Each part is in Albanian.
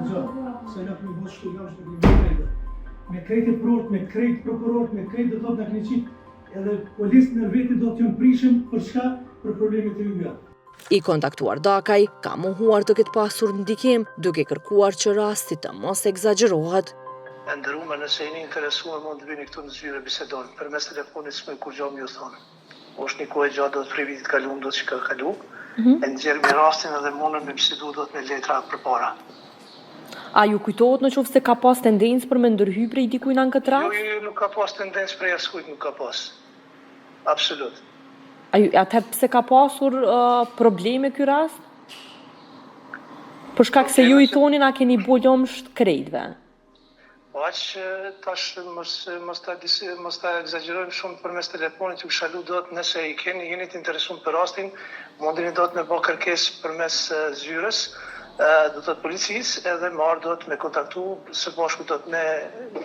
Se na për bosh shtu jashtë të krejtë. Me krejtë prort, me krejtë prokuror, me krejtë do të na keni edhe policë në vetë do t'ju prishim për çka? Për problemet e yja. I kontaktuar Dakaj ka mohuar të ketë pasur ndikim, duke kërkuar që rasti të mos egzagerohet. E ndëruar nëse jeni interesuar mund të vini këtu në zyre bisedon, përmes telefonit s'më kur gjë më ju thonë. Është një kohë gjatë do të prej vitit kaluar do të shka kalu. E nxjerrmi rastin edhe mundën me bisedu do të me letra përpara. A ju kujtohet në qoftë se ka pas tendencë për me ndërhy prej dikujt në këtë rast? Jo, nuk ka pas tendencë prej askujt, nuk ka pas. Absolut. Atëherë pse ka pasur probleme ky rast? Për shkak se ju i thonin a keni bolomsht krejtve. Po tash mos ta egzagerojmë shumë përmes telefonit, ju shalu do të nëse jeni të interesuar për rastin, mundeni do të me bë kërkesë përmes zyrës, do të policisë edhe marrë do të me kontaktu së bashku do të me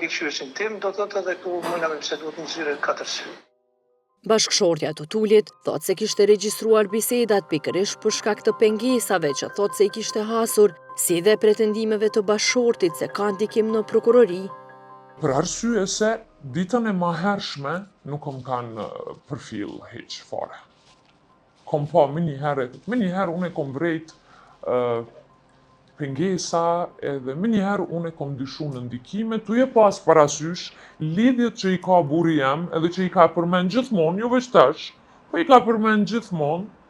ligqyeshin tim, do të edhe ku mundna me bisedu në zyrën 4 sy. Bashkëshortja Tutulit thot se kishte regjistruar bisedat pikërisht për shkak të pengesave që thot se i kishte hasur, si dhe pretendimeve të bashkëshortit se ka ndikim në prokurori. Për arsye se ditën e mëhershme nuk kom kanë përfil hiç fare. Kom pa më njëherë unë kom vrejt pengesa edhe më njëherë unë kom dyshu në ndikime, tu je pas parasysh lidhjet që i ka burri jam edhe që i ka përmend gjithmonë, jo veç tash, po i ka përmend gjithmonë